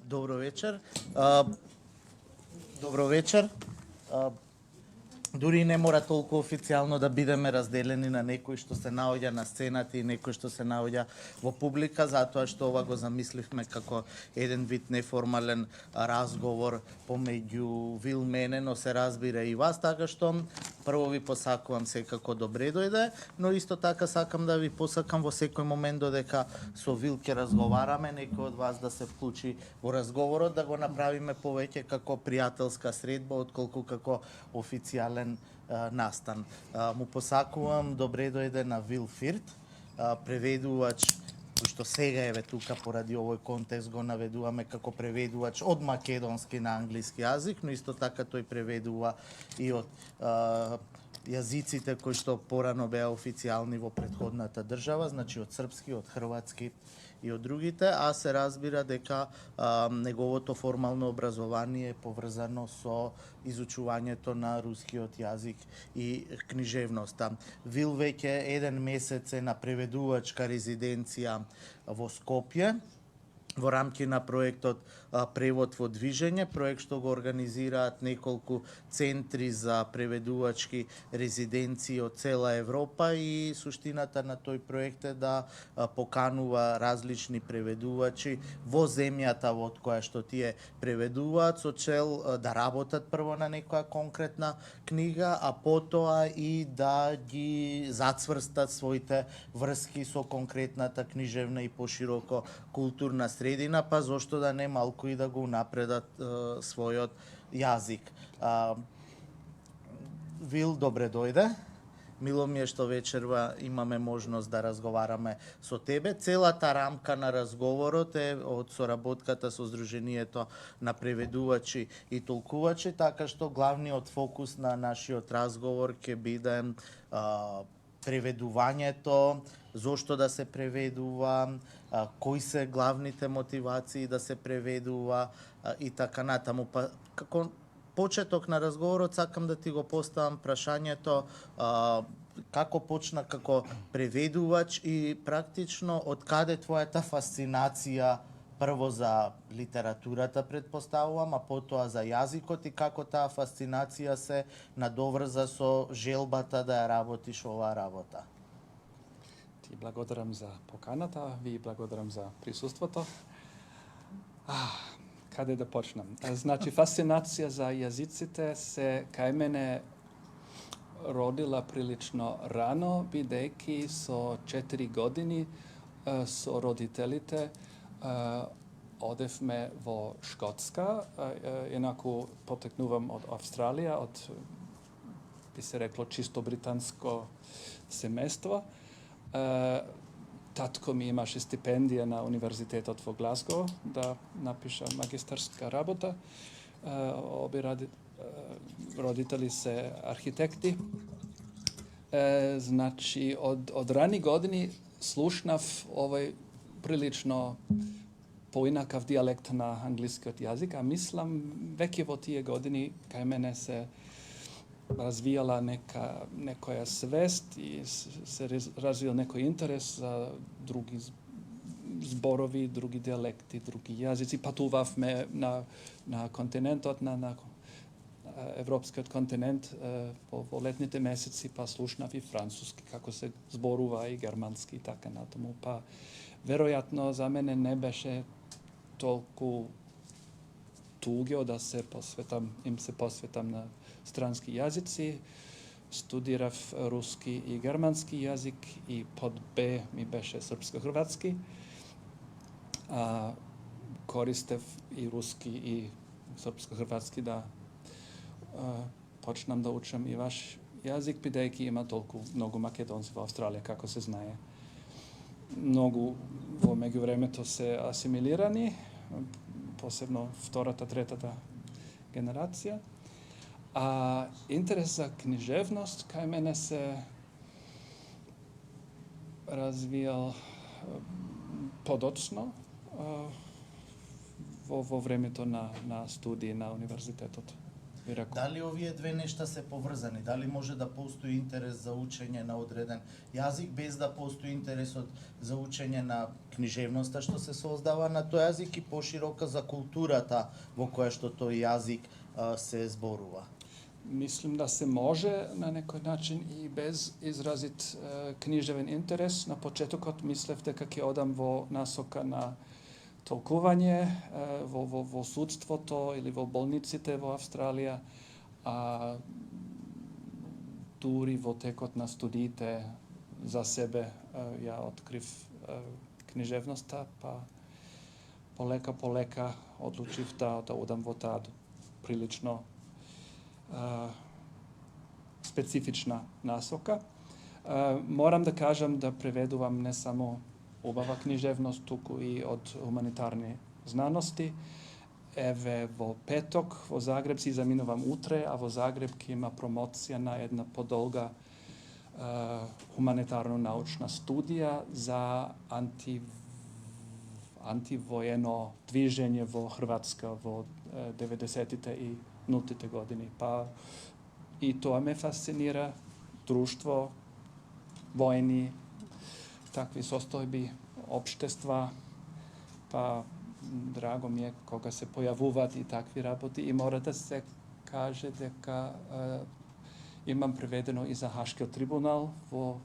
Добро вечер. Добро вечер. Дури не мора толку официјално да бидеме разделени на некој што се наоѓа на сцената и некој што се наоѓа во публика, затоа што ова го замисливме како еден вид неформален разговор помеѓу Вил, мене, но се разбира и вас, така што прво ви посакувам секако добре дојде, но исто така сакам да ви посакам во секој момент додека со Вил ќе разговараме, некој од вас да се вклучи во разговорот, да го направиме повеќе како пријателска средба, отколку како официјален настан. Му посакувам добре дојде на Вил Фирт, преведувач кој што сега еве тука поради овој контекст го наведуваме како преведувач од македонски на англиски јазик, но исто така тој преведува и од јазиците кои што порано беа официјални во претходната држава, значи од српски, од хрватски и од другите, а се разбира дека неговото формално образование е поврзано со изучувањето на рускиот јазик и книжевноста. Вил веќе еден месец е на преведувачка резиденција во Скопје, во рамки на проектот Превод во движење, проект што го организираат неколку центри за преведувачки резиденции од цела Европа и суштината на тој проект е да поканува различни преведувачи во земјата во која што тие преведуваат со цел да работат прво на некоја конкретна книга, а потоа и да ги зацврстат своите врски со конкретната книжевна и пошироко културна средина, па зошто да не малку и да го напредат својот јазик. Вил, добре дојде. Мило ми е што вечерва имаме можност да разговараме со тебе. Целата рамка на разговорот е од соработката со Сдруженијето на преведувачи и толкувачи, така што главниот фокус на нашиот разговор ќе биде преведувањето, зошто да се преведува, кои се главните мотивации да се преведува и така натаму. Па како почеток на разговорот сакам да ти го поставам прашањето како почна како преведувач и практично од каде твојата фасцинација прво за литературата претпоставувам, а потоа за јазикот и како таа фасцинација се надоврза со желбата да ја работиш оваа работа. Ти благодарам за поканата, ви благодарам за присуството. Каде да почнам? Значи, фасцинација за јазиците се кај мене родила прилично рано, бидејќи со 4 години со родителите одевме во Шкотска, инаку потекнувам од Австралија, од, би се рекло, чисто британско семејство. Татко ми имаше стипендија на Универзитетот во Глазго да напиша магистарска работа. Оби родители се архитекти. Значи, од рани години слушнав овој прилично поинакав дијалект на англискиот јазик, а мислам веќе во тие години кај мене се развијала некоја свест и се развил некој интерес за други зборови, други дијалекти, други јазици. Патувавме на континентот, на европскиот континент во летните месеци, па слушнав и француски како се зборува и германски и така натаму. Па веројатно за мене не беше толку туѓо да се посветам на странски јазици. Студирав руски и германски јазик и под Б ми беше српско-хрватски. Користев и руски и српско-хрватски да почнам да учам и ваш јазик, бидејќи има толку многу македонци во Австралија, како се знае. Многу во меѓувремето се асимилирани, посебно втората, третата генерација. А интерес за книжевност кај мене се развијал подоцно во времето на студии на универзитетот. Дали овие две нешта се поврзани? Дали може да постои интерес за учење на одреден јазик без да постои интересот за учење на книжевноста што се создава на тој јазик и поширока за културата во која што тој јазик се зборува. Mislim da se može na neki način i bez izrazit književen interes. Na početok mislev дека ќе odam vo nasoka na толкување, во судството или во болниците во Австралија, а дури во текот на студиите за себе ја открив книжевноста, па полека одлучив да одам во таа прилично специфична насока. Морам да кажам да преведувам не само убава книжевност, туку и од хуманитарни знаности. Еве во петок во Загреб си заминувам утре, а во Загреб ќе има промоција на една подолга хуманитарно-научна студија за антивоено движење во Хрватска во 90-тите и 0-тите години. Па и тоа ме фасцинира, друштво, војни, такви состојби, општества, па драго ми е кога се појавуваат и такви работи и мора да се каже дека имам преведено и за Хашкиот трибунал во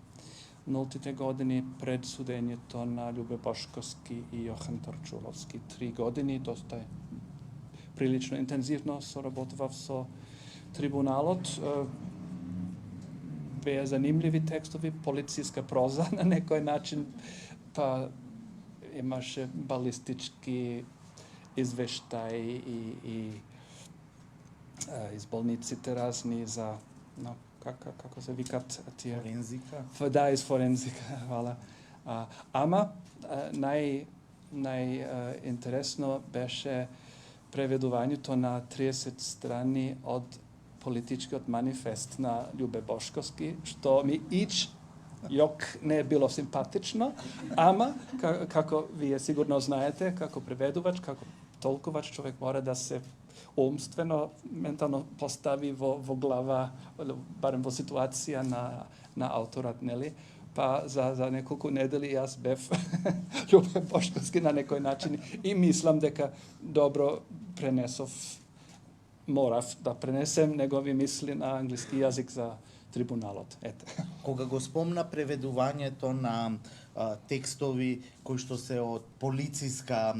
0-тите години пред судењето на Љубе Бошковски и Јохан Торчуловски. 3 години, доста прилично интензивно соработував со трибуналот. Беа занимливи текстови, полициска проза на некој начин, па имаше балистички извештаи и из болниците разни за како се викат тие Форензика. Да, из форензика, хвала. Ама најинтересно беше преведувањето на 30 страни од политичкиот манифест на Љубе Бошковски, што ми јок не е било симпатично, ама, како вие сигурно знаете, како преведувач, како толкувач, човек мора да се умствено, ментално постави во глава, барем во ситуација на авторот, нели? Па за неколку недели јас бев Љубе Бошковски на некој начин и мислам дека добро пренесов, морав да пренесем негови мисли на англиски јазик за трибуналот. Ете. Кога го спомна преведувањето на текстови кои што се од полициска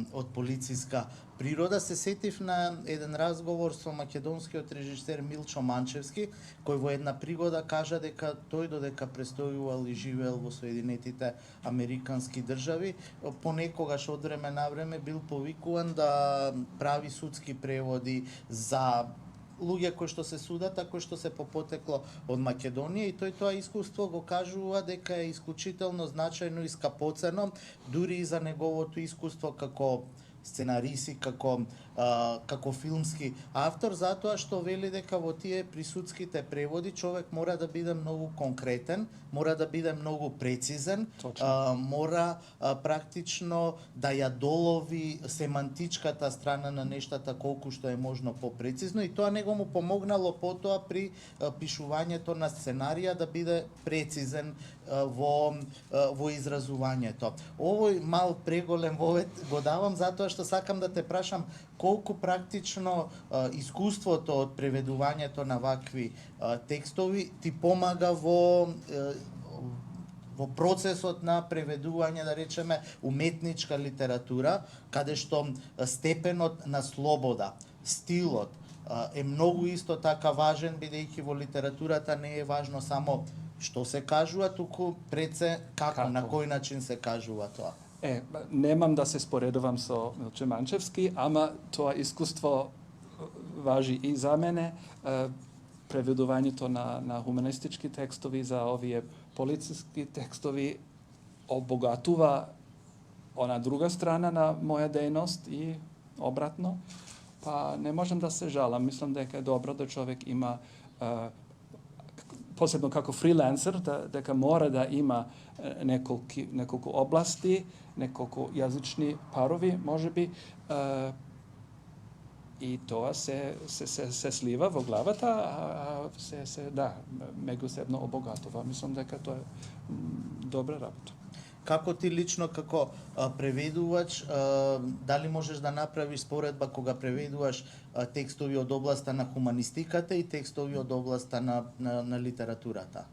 природа, се сетив на еден разговор со македонскиот режисер Милчо Манчевски, кој во една пригода кажа дека тој додека престојувал и живеел во Соединетите Американски држави, понекогаш од време на време бил повикуван да прави судски преводи за луѓе кои што се судат, а кои што се по потекло од Македонија, и тој тоа искуство го кажува дека е исклучително значајно и скапоцено, дури и за неговото искуство како сценарист, како филмски автор, затоа што вели дека во тие присудските преводи човек мора да биде многу конкретен, мора да биде многу прецизен, мора практично да ја долови семантичката страна на нештата колку што е можно попрецизно, и тоа него му помогнало потоа при пишувањето на сценарија да биде прецизен во изразувањето. Овој мал преголем вовет го давам затоа што сакам да те прашам колку практично искуството од преведувањето на вакви текстови ти помага во процесот на преведување, да речеме, уметничка литература, каде што степенот на слобода, стилот е многу исто така важен, бидејќи во литературата не е важно само што се кажува, туку пред се како, на кој начин се кажува тоа. Немам да се споредувам со Милче Манчевски, ама тоа искуство важи и за мене. Преведувањето на хуманистички текстови за овие полициски текстови обогатува она друга страна на моја дејност и обратно. Па не можам да се жалам. Мислам дека е добро да човек има, посебно како фрилансер, дека мора да има неколку области, неколку јазични парови, можеби, и тоа се слива во главата, а меѓусебно обогатува. Мислам дека тоа е добра работа. Како ти лично, како преведувач, дали можеш да направиш споредба кога преведуваш текстови од областа на хуманистиката и текстови од областа на литературата?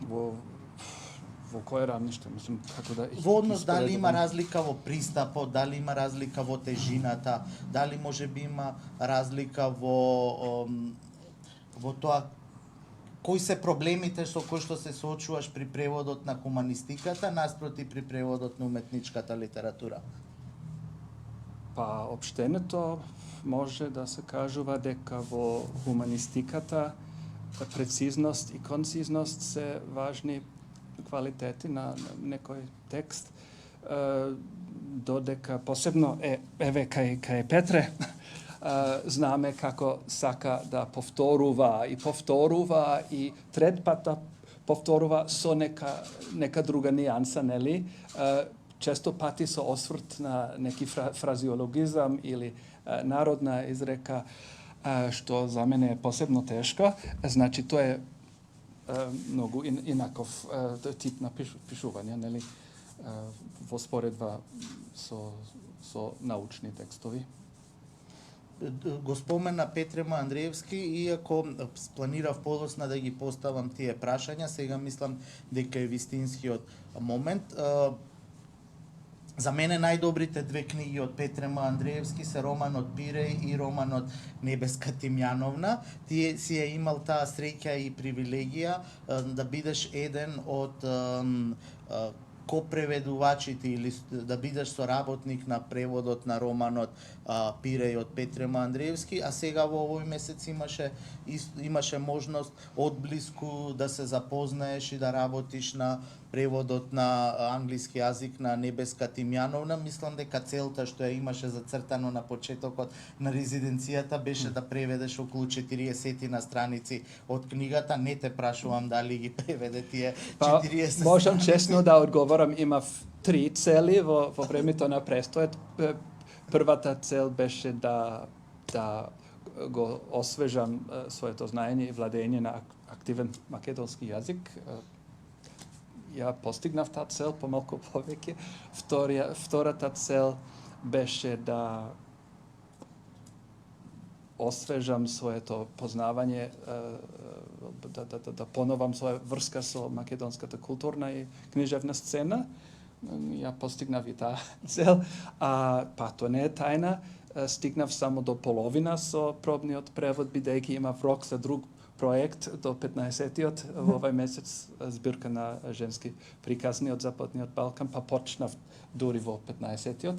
Во кој равниште, мислам, како да Во однос дали има испоредувам? разлика во пристапот, дали има разлика во тежината, дали може би има разлика во тоа кои се проблемите со кои што се соочуваш при преводот на хуманистиката наспроти при преводот на уметничката литература? Па, општенето може да се кажува дека во хуманистиката прецизност и концизност се важни квалитети на некој текст, додека посебно еве кај Петре знаме како сака да повторува и трет пат да повторува со нека друга нијанса, нели? Често пати со осврт на неки фразиологизам или народна изрека, што за мене е посебно тешко. Значи, тоа е многу инаков тип на пишување, нели? Во споредба со научни текстови. Го спомена Петре Андреевски, иако планирав подоцна да ги поставам тие прашања, сега мислам дека е вистинскиот момент. За мене најдобрите две книги од Петре Андреевски се романот Пиреј и романот Небеска Тимјановна. Ти си е имал таа среќа и привилегија да бидеш еден од копреведувачите или да бидеш соработник на преводот на романот Пиреј од Петре Андреевски, а сега во овој месец имаше можност одблиску да се запознаеш и да работиш на преводот на англиски јазик на Небеска Тимјановна. Мислам дека целта што ја имаше зацртано на почетокот на резиденцијата беше да преведеш околу 40 на страници од книгата. Не те прашувам дали ги преведе тие 40. Можам честно да одговорам, имав 3 цели во времето на престојот. Првата цел беше да го освежам своето знаење и владење на активен македонски јазик. Ја постигнав таа цел помалку повеќе. Втората цел беше да освежам своето познавање, да поновам своја врска со македонската културна и книжевна сцена. Ја постигнав и таа цел. Па тоа не е тајна. Стигнав само до половина со пробниот превод, бидејќи имав рок за друг проект до 15-тиот во овој месец, збирка на женски приказни од Западниот Балкан, па почнав дури во 15-тиот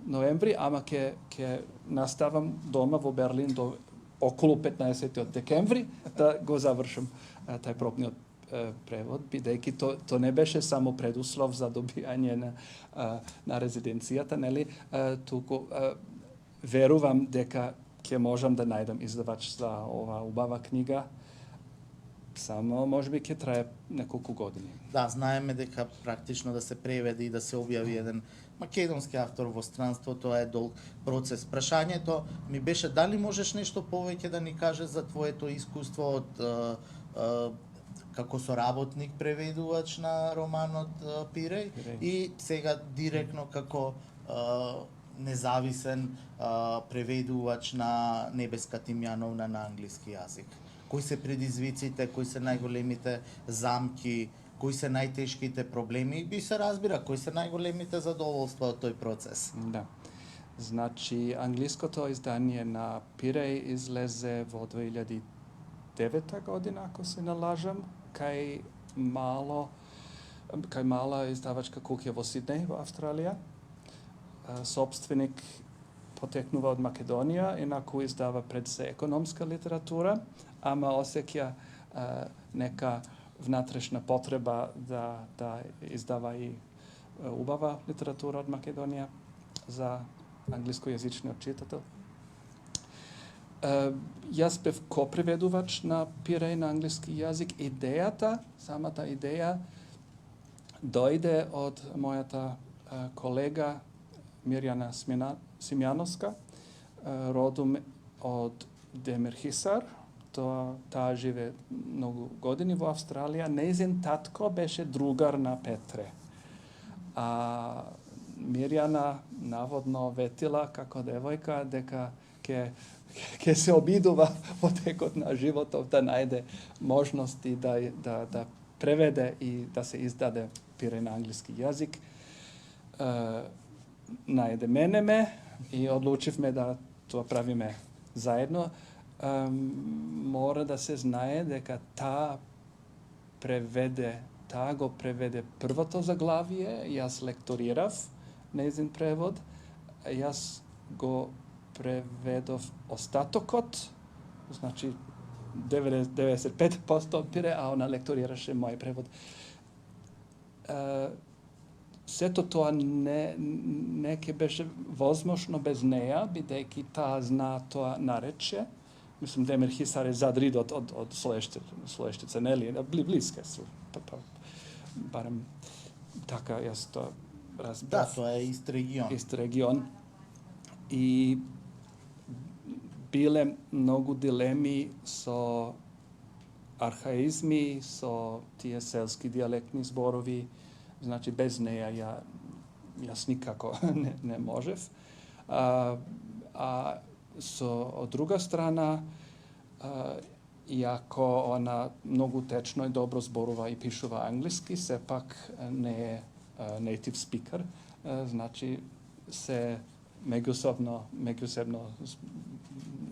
ноември, ама ќе наставам дома во Берлин до околу 15-тиот декември да го завршам тај пробниот превод, бидејќи то не беше само предуслов за добијање на резиденцијата, нели? Туку верувам дека ќе можам да најдам издавач за оваа убава книга, само можеби ќе трае неколку години. Да, знаеме дека практично да се преведе и да се објави еден македонски автор во странство, тоа е долг процес. Прашањето ми беше дали можеш нешто повеќе да ни кажеш за твоето искуство од како соработник преведувач на романот Пиреј и сега директно како независен преведувач на Небеска Тимјановна на англиски јазик. Кои се предизвиците, кои се најголемите замки, кои се најтешките проблеми, би се разбира, кои се најголемите задоволства од тој процес? Да. Значи, англиското издание на Пиреј излезе во 2009 година, ако се не лажам, кај мала издавачка куќа во Сиднеј, во Австралија. Собственик потекнува од Македонија, инаку издава пред се економска литература, ама осеќа нека внатрешна потреба да издава и убава литература од Македонија за англискојазичниот читател. Јас бев копреведувач на Пиреј на англиски јазик. Самата идеја дојде од мојата колега Мирјана Симјановска, родом од Демирхисар, ta žive mnogo godini u Австралија. Нејзин татко беше другар на Петре. А Мирјана наводно ветила како девојка дека ќе се обидува во текот на животот да најде можности да преведе и да се издаде пире на англиски јазик. Најде мене и одлучивме да тоа правиме заедно. Мора да се знае дека таа го преведе првото заглавие, јас лекторирав нејзин превод, јас го преведов остатокот, значи 95% пире, а она лекторираше мој превод. Сето тоа не ќе беше возможно без неја, бидејќи таа зна тоа нарече. Мислам, Демир Хисар е задрид од Слоештица, нели? Близке су. Барем така јас тоа разбрав. Да, тоа е ист регион. Ист регион. И биле многу дилеми со архаизми, со тие селски дијалектни зборови. Значи, без неја јас никако не можев. Од друга страна, иако она многу течно и добро зборува и пишува англиски, сепак не е native speaker, значи се меѓусебно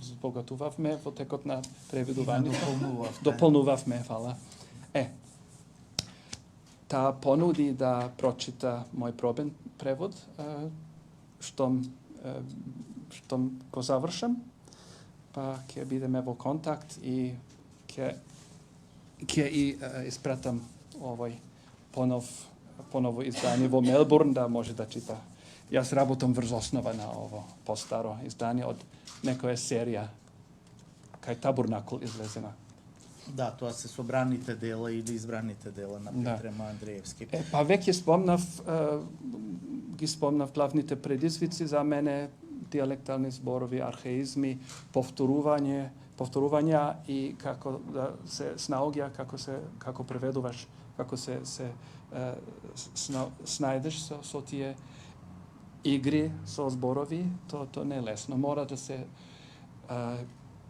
збогатувавме во текот на преведувањето. Дополнувавме, фала. Таа понуди да прочита мој пробен превод, штом го завршам, па ќе бидеме во контакт и ќе и испратам овој поново издание во Мелбурн да може да чита. Јас работам врз основа на ово постаро издание од некоја серија кај Табурнакул излезена. Да, тоа се собраните дела или избраните дела на Петрема Андреевски. Па веќе ги спомнав главните предизвици за мене, диалектални зборови, архаизми, повторувања и како да се снаоѓа, како преведуваш, како се снајдеш со тие игри со зборови, тоа не е лесно. Мора да се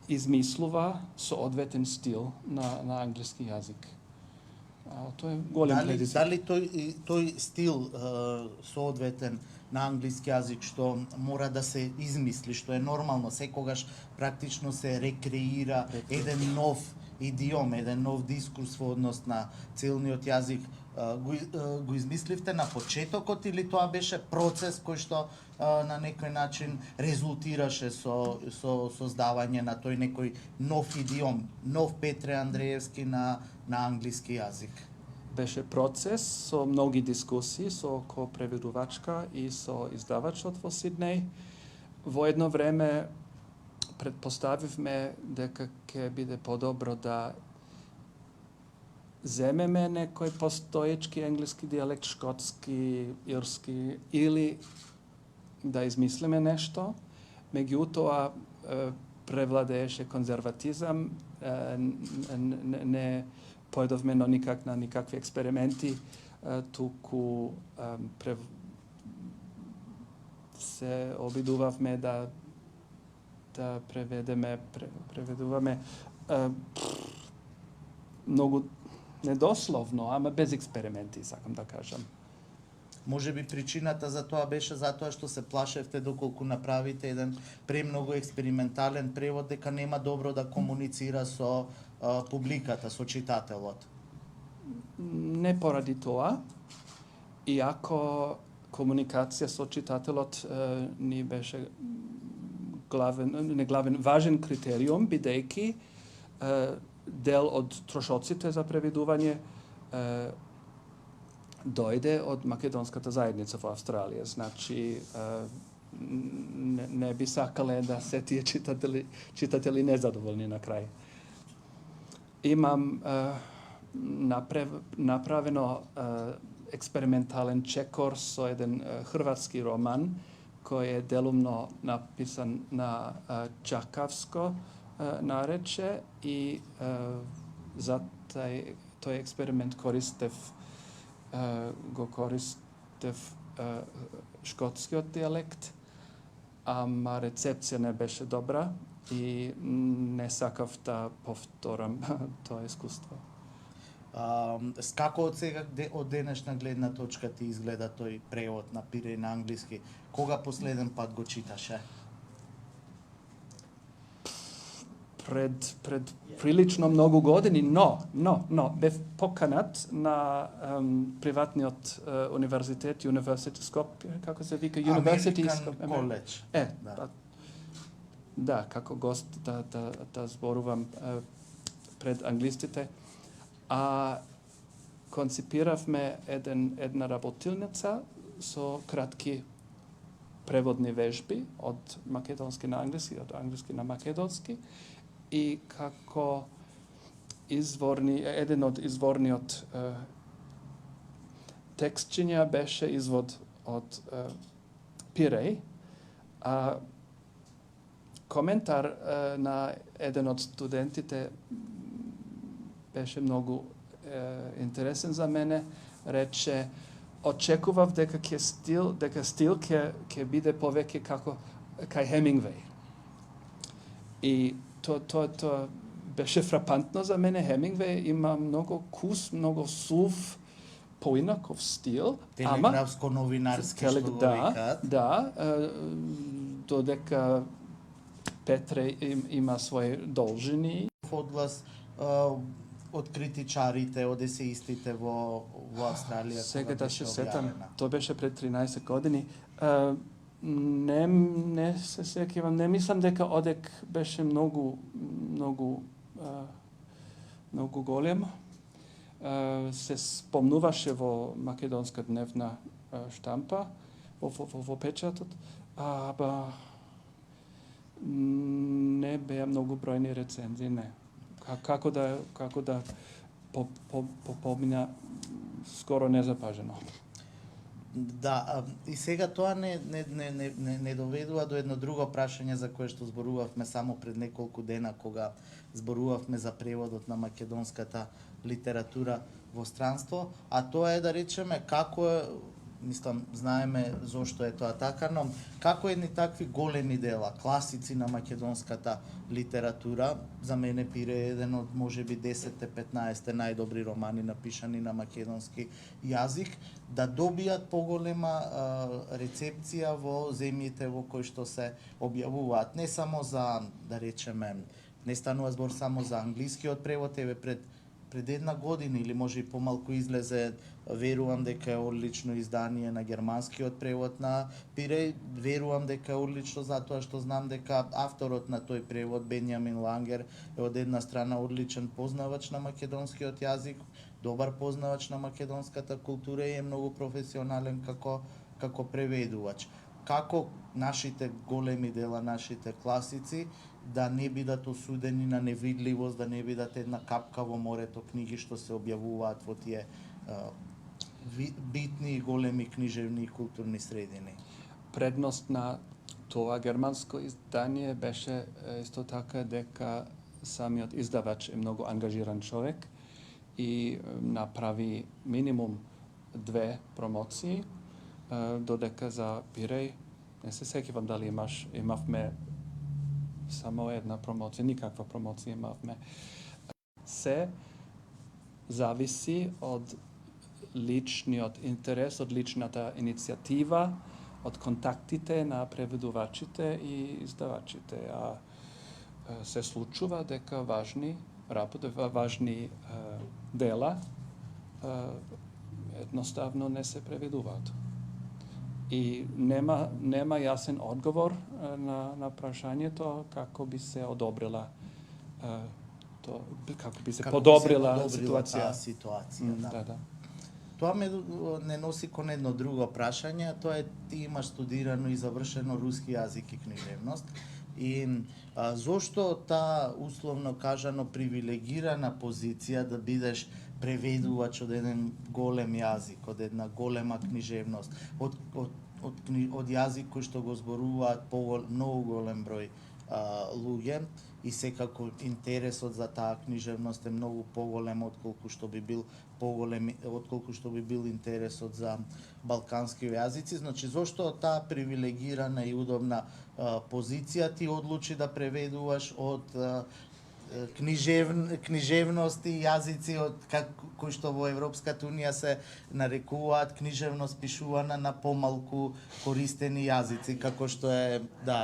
измислува соодветен стил на англиски јазик. Тоа е голем предизвик. Дали тој стил соодветен на англиски јазик што мора да се измисли, што е нормално, секогаш практично се рекреира еден нов идиом, еден нов дискурс во однос на целниот јазик, го измисливте на почетокот или тоа беше процес кој што на некој начин резултираше со создавање на тој некој нов идиом, нов Петре Андреевски на англиски јазик? Беше процес со многи дискусии со преведувачка и со издавачот во Сиднеј. Во едно време предпоставивме дека ќе биде подобро да земеме некој постоечки енглески дијалект, шкотски, ирски, или да измислиме нешто. Меѓутоа превладееше конзерватизам, не појдовме на никакви експерименти, туку се обидувавме да преведуваме многу недословно, ама без експерименти, сакам да кажам. Може би причината за тоа беше затоа што се плашевте доколку направите еден премногу експериментален превод дека нема добро да комуницира со публиката, со читателот. Не поради тоа, иако комуникација со читателот ни беше важен критериум, бидејќи дел од трошоците за преведување дојде од македонската заедница во Австралија. Значи, не би сакале да се тие читатели незадоволни на крај. Имам направено експериментален чекор со еден хрватски роман кој е делумно написан на чакавско, нарече и за тој експеримент го користев шкотскиот дијалект, ама рецепција не беше добра и не сакав да повторам тоа искуство. Како од сега, од денешна гледна точка ти изгледа тој превод на Пиреј на англиски? Кога последен пат го читаше? Пред прилично многу години, но бев поканат на приватниот универзитет, University Skopje, како се вика, University American College. Да, како гост да зборувам пред англистите. А конципиравме една работилница со кратки преводни вежби од македонски на англиски, од англиски на македонски, и како еден од изворниот текстчиња беше извод од Пиреј, а коментар на еден од студентите беше многу интересен за мене. Рече, очекував дека стил ќе биде повеќе како кај Хемингвеј. И тоа беше фрапантно за мене. Хемингвеј има многу много сув, поинаков стил, телеграфско-новинарски што го викаат. Да, додека Петре има своји должини. Одглас од критичарите, од есеистите во Австралија. Сега да се сетам, тоа беше пред 13 години. Не се сеќавам, не мислам дека одек беше многу голем. Се спомнуваше во македонска дневна штампа, во печатот, аба не беа многу бројни рецензии, не. Како да помина скоро незапажено. Да, и сега тоа не доведува до едно друго прашање за кое што зборувавме само пред неколку дена, кога зборувавме за преводот на македонската литература во странство, а тоа е да речеме како е, мислам, знаеме зошто е тоа така, но како едни такви големи дела, класици на македонската литература, за мене Пиреј е еден од можеби 10-15 најдобри романи напишани на македонски јазик, да добијат поголема рецепција во земјите во кои што се објавуваат. Не само за, да речеме, не станува збор само за англискиот превод, еве пред една година или може и помалку излезе, верувам дека е одлично издание на германскиот превод на Пиреј, верувам дека е одлично затоа што знам дека авторот на тој превод, Бенјамин Лангер, е од една страна одличен познавач на македонскиот јазик, добар познавач на македонската култура и е многу професионален како преведувач. Како нашите големи дела, нашите класици, да не бидат осудени на невидливост, да не бидат една капка во морето книги што се објавуваат во тие битни и големи книжевни и културни средини. Предност на тоа германско издание беше исто така дека самиот издавач е многу ангажиран човек и направи минимум 2 промоции, додека за Пиреј не се сеќавам дали имавме само една промоција, никаква промоција имавме. Се зависи од личниот интерес, од личната иницијатива, од контактите на преведувачите и издавачите. А се случува дека важни дела едноставно не се преведуваат. И нема јасен одговор на прашањето како би се одобрила како би се подобрила ситуација. Да. Тоа ме не носи кон едно друго прашање, тоа е ти имаш студирано и завршено руски јазик и книжевност. И зошто таа условно кажано привилегирана позиција да бидеш преведувач од еден голем јазик, од една голема книжевност, од јазик кој што го зборуваат многу голем број луѓе и секако интересот за таа книжевност е многу поголем отколку што би бил интересот за балкански јазици. Значи зошто од таа привилегирана и удобна позиција ти одлучи да преведуваш од книжевност и јазици кои што во Европската унија се нарекуваат книжевност пишувана на помалку користени јазици, како што е,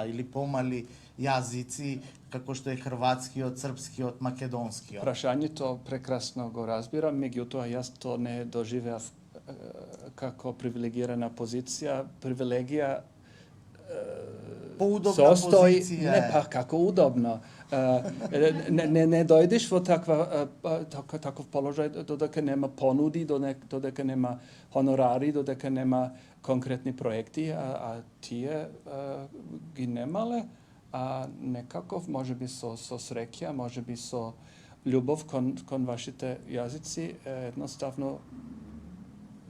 или помали јазици, како што е хрватскиот, српскиот, македонскиот. Прашањето прекрасно го разбирам, меѓутоа јас то не доживеав како привилегирана позиција. Привилегија поудобна позиција. Не, па како удобно. Не дојдеш во таков положај додека нема понуди, додека нема хонорари, додека нема конкретни проекти, а тие ги немале, а некаков, можеби со среќа, можеби со љубов кон вашите јазици, едноставно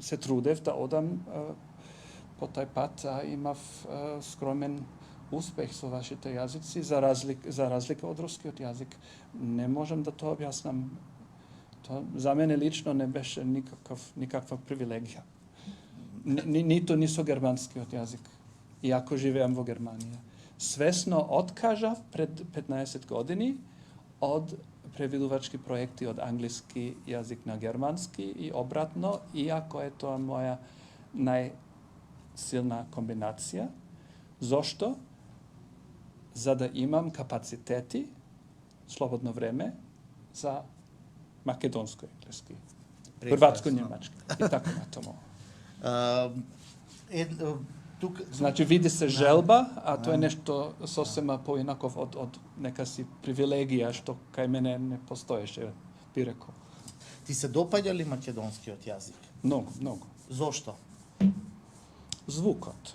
се трудев да одам по тај пат, а имав скромен успех со вашите јазици, за разлика од рускиот јазик. Не можам да тоа објаснам. Тоа за мене лично не беше никаква привилегија. Ниту ни со германскиот јазик, иако живеам во Германија. Свесно откажав пред 15 години од преведувачки проекти од англиски јазик на германски и обратно, иако е тоа моја најсилна комбинација. Зошто? За да имам капацитети, слободно време, за македонско-енглески, хрватско-немачки и така натаму. Значи, види се желба, а тоа е нешто сосема поинаков од некаси привилегија, што кај мене не постоеше, би рекол. Ти се допаѓа ли македонскиот јазик? Многу. Зошто? Звукот.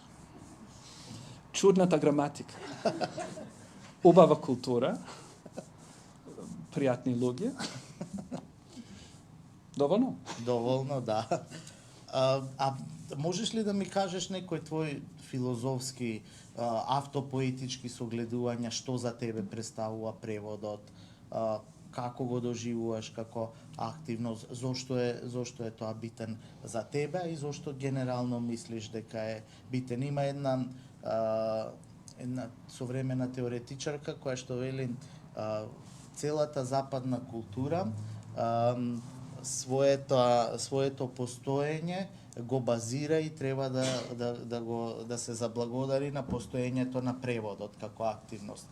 Чудната граматика. Убава култура. Пријатни луѓе. Доволно? Доволно, да. Можеш ли да ми кажеш некој твој филозофски, автопоетички согледувања, што за тебе представува преводот, како го доживуваш како активност, зошто е тоа битен за тебе и зошто генерално мислиш дека е битен? Има една современа теоретичарка која што вели целата западна култура своето постоење го базира и треба да се заблагодари на постоењето на преводот како активност,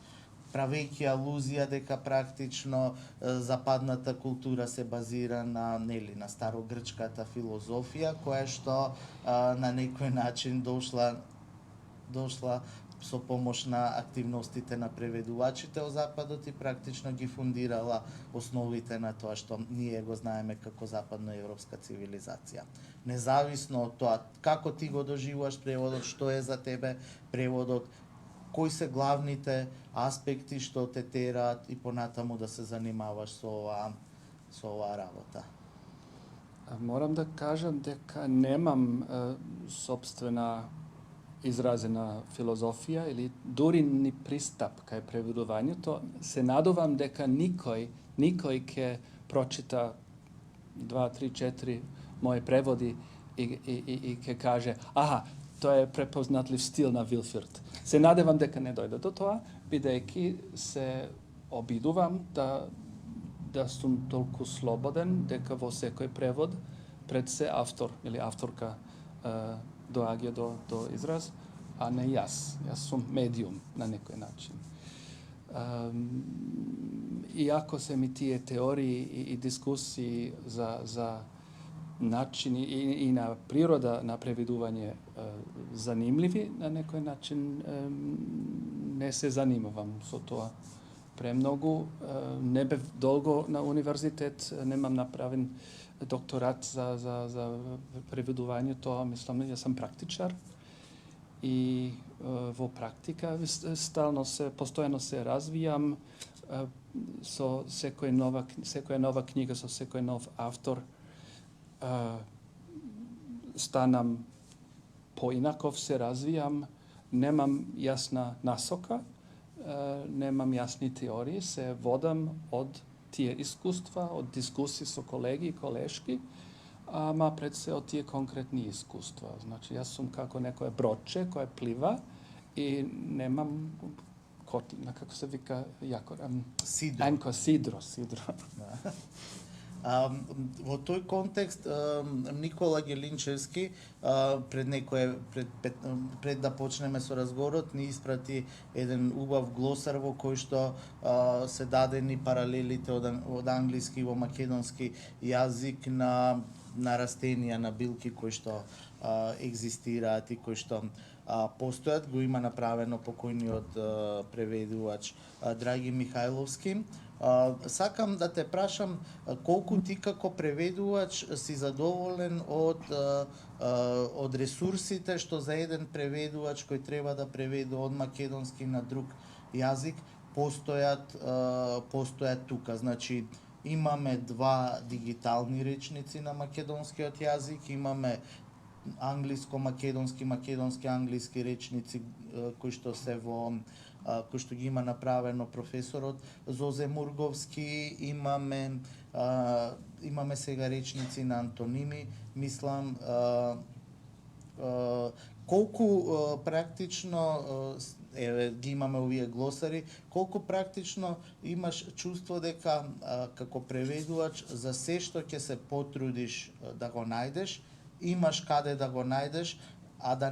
правејќи алузија дека практично западната култура се базира на старогрчката филозофија, која што на некој начин дошла со помош на активностите на преведувачите од Западот и практично ги фундирала основите на тоа што ние го знаеме како западноевропска цивилизација. Независно од тоа како ти го доживуваш преводот, што е за тебе преводот, кои се главните аспекти што те тераат и понатаму да се занимаваш со оваа работа? Морам да кажам дека немам сопствена изразена филозофија или дури ни пристап кај преведувањето. Се надувам дека никој ќе прочита 2, 3, 4 мои преводи и ќе каже тоа е препознатлив стил на Вилфирд. Се надевам дека не дојде до тоа, бидејќи се обидувам да сум толку слободен дека во секој превод пред се автор или авторка доаѓа до израз, а не јас. Јас сум медиум на некој начин. Иако се ми тие теории и дискусии за начин и на природа на преведување занимливи, на некој начин не се занимавам со тоа премногу. Не бев долго на универзитет, немам направен докторат за преведувањето, мислам, јас сум практичар и во практика постојано се развијам со секоја нова книга, со секој нов автор. Станам поинаков, се развијам, немам јасна насока, nemam jasni teoriji, se vodam od tije iskustva, od diskusiji so kolegi i koleški, a ma pred se od tije konkretni iskustva. Znači, ja sam kako neko broče koje pliva i nemam kotlina, kako se vika, Sidro. Enko, sidro. Во тој контекст Никола Гелинчевски пред да почнеме со разговорот ни испрати еден убав глосар во кој што се дадени паралелите од англиски во македонски јазик на растенија, на билки кои што екзистираат и кои што постојат. Го има направено покојниот преведувач Драги Михајловски. Сакам да те прашам колку ти како преведувач си задоволен од ресурсите што за еден преведувач кој треба да преведе од македонски на друг јазик постојат тука. Значи имаме два дигитални речници на македонскиот јазик, имаме англиско-македонски, македонски-англиски речници кои што се кои што ги има направено професорот Зозе Мурговски, имаме сега речници на антоними, мислам колку практично ги имаме овие глосари, колку практично имаш чувство дека како преведувач за се што ќе се потрудиш да го најдеш, имаш каде да го најдеш, а да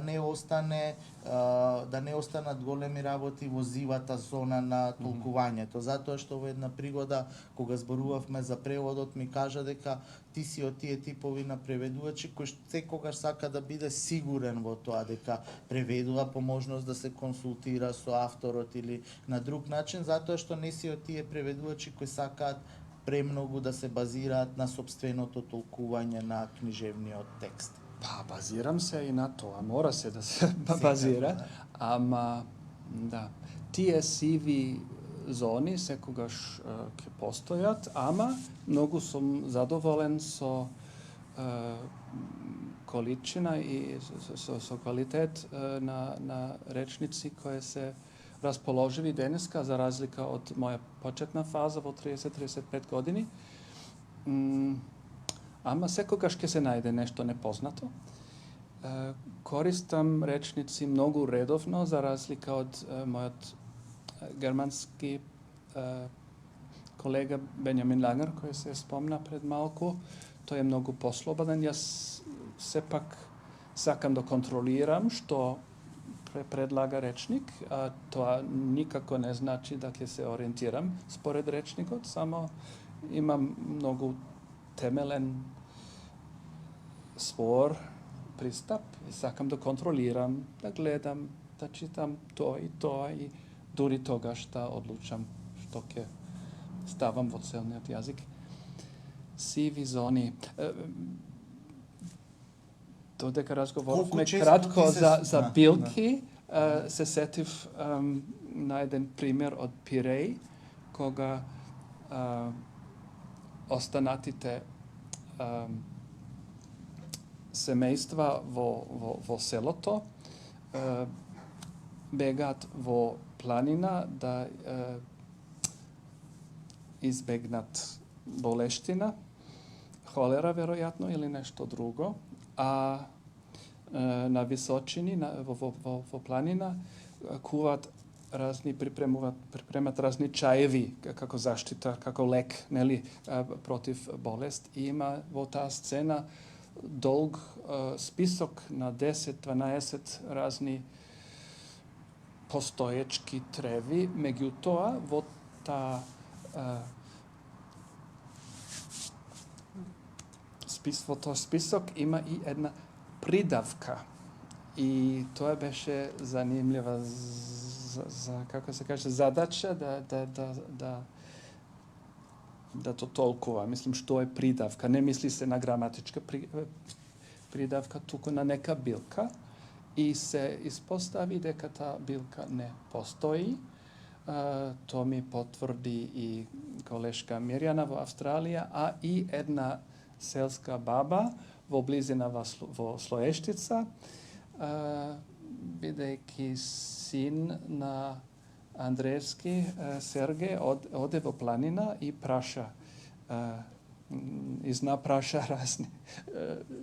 не останат големи работи во зивата зона на толкувањето. Затоа што во една пригода, кога зборувавме за преводот, ми кажа дека ти си од тие типови на преведувачи кој секогаш сака да биде сигурен во тоа дека преведува, по можност да се консултира со авторот или на друг начин, затоа што не си од тие преведувачи кои сакаат премногу да се базираат на сопственото толкување на книжевниот текст. Pa, baziram se i na to, a mora se da se bazira. Ama, da, tije sivi zoni sekogaš ke postojat, ama mnogo sam zadovoljen so količina i so kvalitet na rečnici koje se raspoloživi deneska, za razlika od moja početna faza vo 30-35 godini. Ama sekogaš ke se najde nešto nepoznato. Koristam rečnici mnogo redovno, za razlika od mojot germanski kolega Benjamin Langer, koji se spomna pred malku. To je mnogo poslobadan. Ja se pak sakam da kontroliram što predlaga rečnik, a to nikako ne znači da se orijentiram spored rečnikot, samo imam mnogo temelen svor pristup i sakam da kontroliram, da gledam, da čitam to i duri toga šta odlučam, što ke stavam vo celniot jazik. Sivi zoni. Dodeka razgovorime kratko za bilki, se setiv na jedan primjer od Pirej, koga ostanatite semejstva vo seloto, begat vo planina da izbegnat boleština, holera verojatno ili nešto drugo, a na visočini, vo planina, kuvat pripremat razni čajevi, kako zaštita, kako lek, neli, protiv bolest. I ima vo ta scena dolg spisok na 10-12 razni postoječki trevi, međutoa, vo ta spisok ima i jedna pridavka. I to je beše zanimljiva kako se kaže, zadaća da to tolkova. Mislim, što je pridavka. Ne misli se na gramatička pridavka, tuko na neka bilka i se ispostavi deka ta bilka ne postoji. To mi potvrdi i koleška Mirjana vo Australija, a i jedna selska baba vo blizina vo Sloještica, bidejki sin na Andrejevski Sergej ode vo planina i praša. I zna praša razni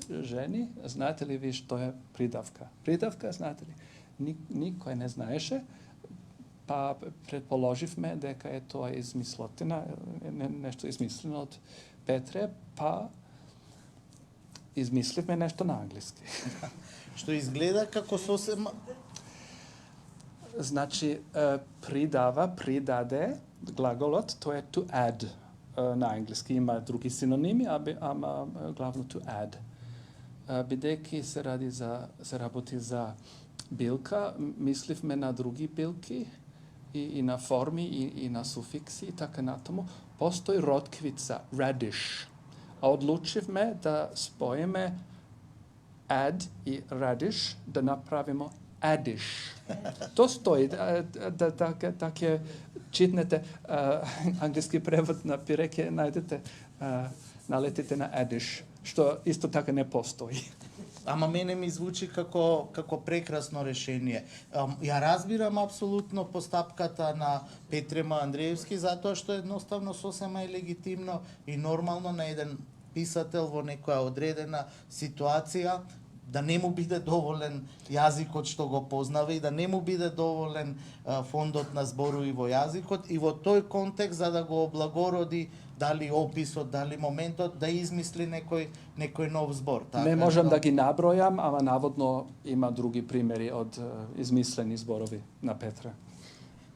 ženi. Znate li vi što je pridavka? Pridavka, znate li? Niko je ne znaješe, pa predpoloživ me deka je to izmislotina, nešto izmisleno od Petre, pa izmisliv me nešto na anglijski. Што изгледа како сосема... Znači, pridava, pridade, glagolot, to je to add. Na engleski ima drugi sinonimi, ama glavno to add. Bideki se raboti za bilka, misliv me na drugi bilki i na formi i na sufiksi i tako na tomu. Postoji rotkvica, radish. A odlučiv me da spojime add i radish, da napravimo addish. To stoji, tak je, čitnete anglijski prevod na pireke, najdete, naletite na addish, što isto tako ne postoji. Ама мене ми звучи како прекрасно решение. Ја разбирам апсолутно постапката на Петрема Андреевски, затоа што едноставно сосема е легитимно и нормално на еден писател во некоја одредена ситуација да не му биде доволен јазикот што го познава и да не му биде доволен фондот на зборови во јазикот и во тој контекст за да го облагороди дали описот, дали моментот, да измисли некој нов збор. Така, не можам да ги набројам, ама наводно има други примери од измислени зборови на Петра.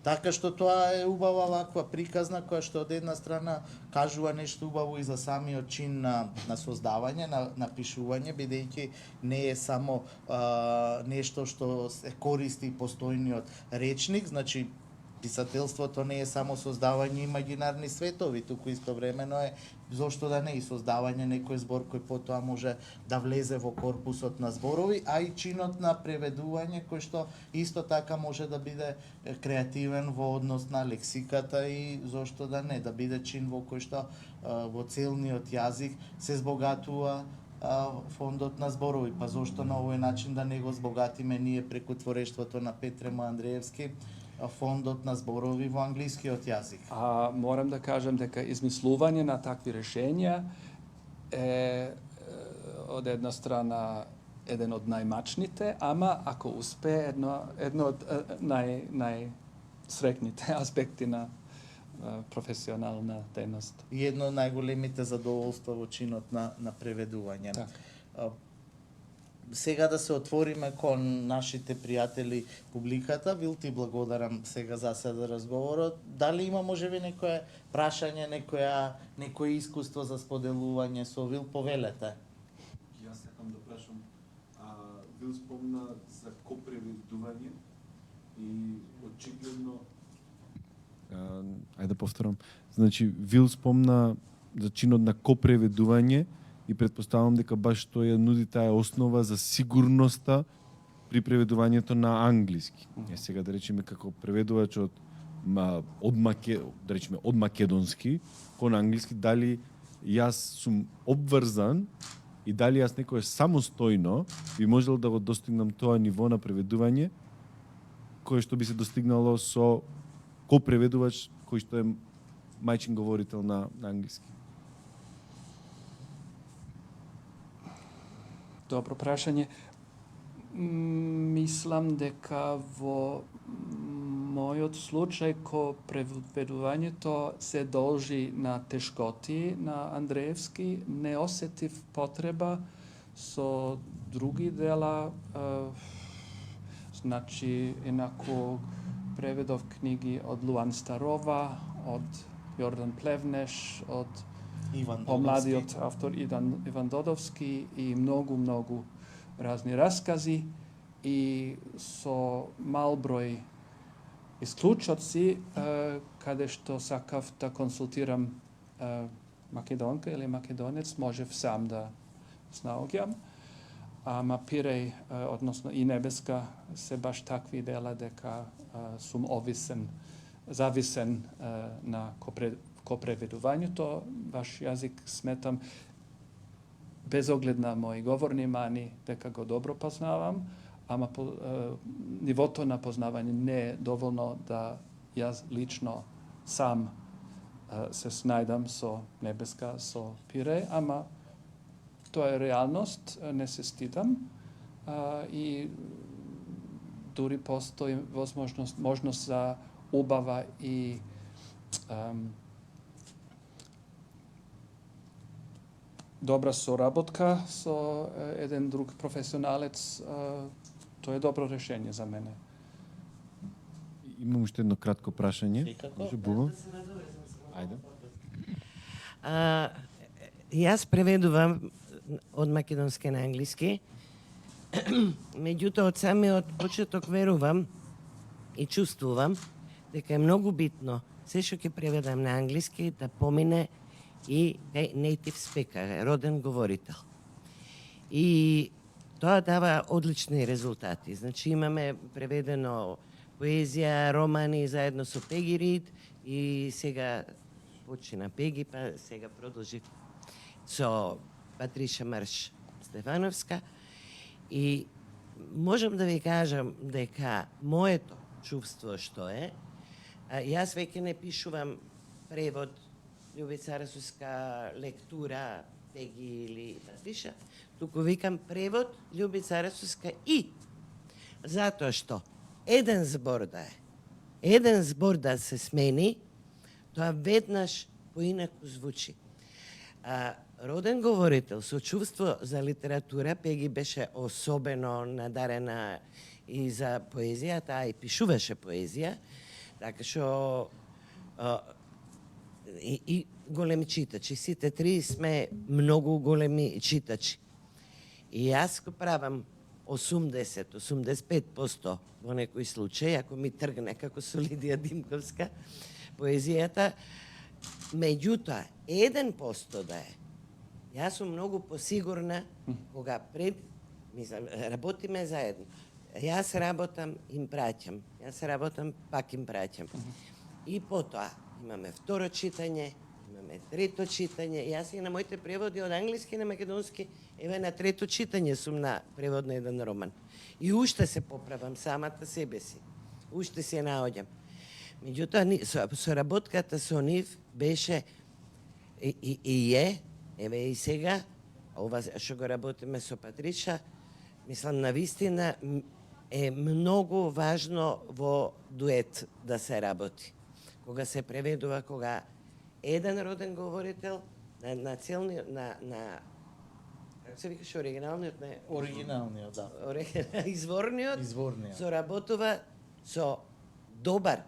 Така што тоа е убава ваква приказна која што од една страна кажува нешто убаво и за самиот чин на создавање, на пишување, бидејќи не е само нешто што се користи постојниот речник, значи писателството не е само создавање имагинарни светови, туку истовремено е зошто да не и создавање некој збор кој потоа може да влезе во корпусот на зборови, а и чинот на преведување кој што исто така може да биде креативен во однос на лексиката и зошто да не, да биде чин во кој што во целниот јазик се збогатува фондот на зборови, па зошто на овој начин да не го збогатиме ние преку творештвото на Петрема Андреевски фондот на зборови во англискиот јазик. А морам да кажам дека измислување на такви решенја е од една страна еден од најмачните, ама ако успее едно од најсрекните аспекти на професионална дејност. И едно од најголемите задоволства во чинот на преведување. Так. Сега да се отвориме кон нашите пријатели публиката, Вил ти благодарам сега за седа разговорот. Дали има можеби некое прашање, некое искуство за споделување со Вил, повелете. Јас сакам да прашам, Вил спомна за копреведување и очигледно ајде да повторам. Значи Вил спомна за чинот на копреведување и предпоставам дека баш тоа ја нуди таа основа за сигурноста при преведувањето на англиски. Сега да речеме како преведувач од македонски кон англиски, дали јас сум обврзан и дали јас некој самостојно би можел да го достигнам тоа ниво на преведување кое што би се достигнало со копреведувач кој што е мајчин говорител на англиски. Добро прашање. Мислам дека во мојот случај ко преведувањето се должи на тешкоти на Андреевски, не осетив потреба со други дела, значи инаку преведов книги од Луан Старова, од Јордан Плевнеш, од помладиот автор Иван Додовски и многу разни раскази и со мал број исклучоци каде што сакав да консултирам македонка или македонец, можев сам да снаоѓам. Ама Пиреј, односно и Небеска, се баш такви дела дека сум зависен на копреведувањето. Ваш јазик сметам, без оглед на мои говорни мани, дека го добро познавам, ама нивото на познавање не е доволно да ja lično sam se snajdam so nebeska, so pire, ama to je realnost, ne se stidam i duri postoji možnost za ubava i dobra sorabotka so jedan drug profesionalec, to je dobro rešenje za mene. Имам уште едно кратко прашање. Секако. Може, Буба? Ајде. Јас преведувам од македонски на англиски. Меѓутоа, од самиот почеток верувам и чувствувам дека е многу битно се што ќе преведам на англиски да помине и кај native speaker, роден говорител. И тоа дава одлични резултати. Значи имаме преведено поезија, романи заедно со Пеги Рид и сега почина Пеги, па сега продолжи со Патриша Марш Стефановска. И можам да ви кажам дека моето чувство што е, јас веќе не пишувам превод Љубица Расуска, лектура Пеги или Патриша, туку викам превод Љубица Расуска и затоа што еден збор да се смени, тоа веднаш поинаку звучи. Роден говорител со чувство за литература, Пеги беше особено надарена и за поезија, таа и пишуваше поезија, така што и големи читачи. Сите три сме многу големи читачи. И јас го правам 80-85% во некој случај, ако ми тргне како со Лидија Димковска поезијата, меѓутоа 1% да е. Јас сум многу посигурна кога работиме заедно. Јас работам, им праќам. Јас работам, пак им праќам. И потоа имаме второ читање, имаме трето читање. Јас и на моите преводи од англиски на македонски, еве на трето читање сум на превод на еден роман. И уште се поправам самата себе си. Уште се наоѓам. Меѓутоа, соработката со нив беше и е, еве и сега, ова што го работиме со Патриша, мислам, навистина е многу важно во дует да се работи. Кога се преведува, кога еден роден говорител на целниот, на како се викаш оригиналниот, не? Оригиналниот, да. Изворниот соработува со добар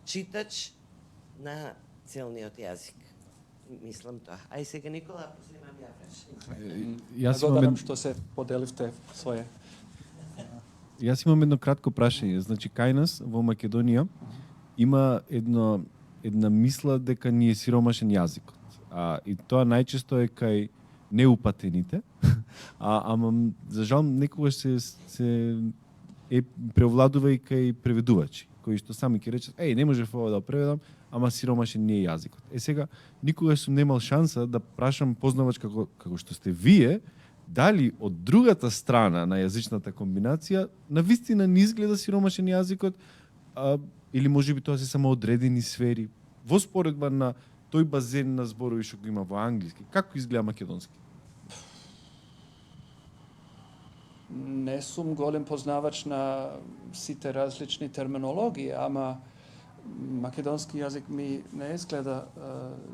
читач на целниот јазик. Мислам тоа. Ај сега Никола, после имам ја прашање. Благодарам што се поделивте своје. Јас имам едно кратко прашање. Значи, кај нас во Македонија има една мисла дека ни е сиромашен јазикот. И тоа најчесто е кај неупатените, ама за жал некогаш се преовладува и кај преведувачи, кои што сами ќе речат, не можев ова да преведам, ама сиромашен не е јазикот. Сега, никогаш сум немал шанса да прашам познавач како што сте вие, дали од другата страна на јазичната комбинација навистина не изгледа сиромашен јазикот, или можеби тоа се само одредени сфери, во споредба на тој базен на зборови што го има во англиски. Како изгледа македонски? Не сум голем познавач на сите различни терминологии, ама македонски јазик ми не изгледа